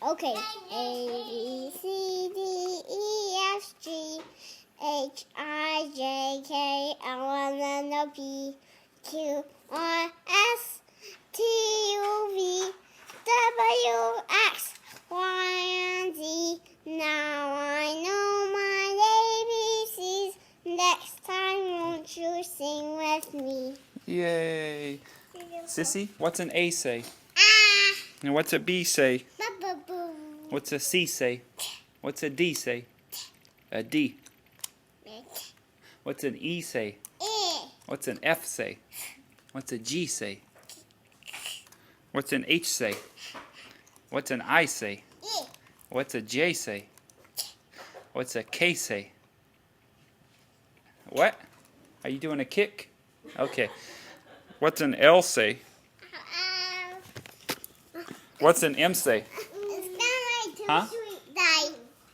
Okay. A, B, C, D, E, F, G, H, I, J, K, L, M, N, O, P, Q, R, S, T, U, V, W, X, Y, and Z. Now I know my ABCs. Next time, won't you sing with me? Yay. Sissy, what's an A say? Ah! And what's a B say? Ba-ba-boo. What's a C say? What's a D say? A D. What's an E say? What's an F say? What's a G say? What's an H say? What's an I say? What's a J say? What's a K say? What? Are you doing a kick? Okay. What's an L say? What's an M say? Huh?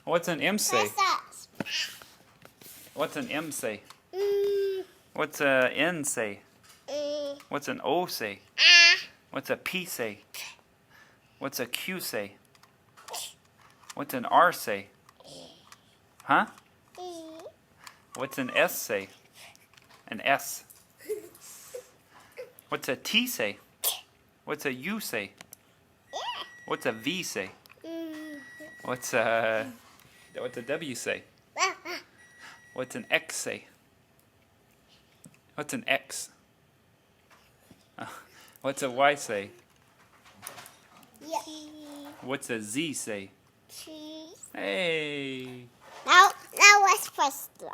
What's an M say? What's an M say? What's a N say? What's an O say? What's a P say? What's a Q say? What's an R say? Huh? What's an S say? An S. What's a T say? What's a U say? What's a V say? What's a W say? What's an X say? What's an X? What's a Y say? What's a Z say? Hey! Now let's press the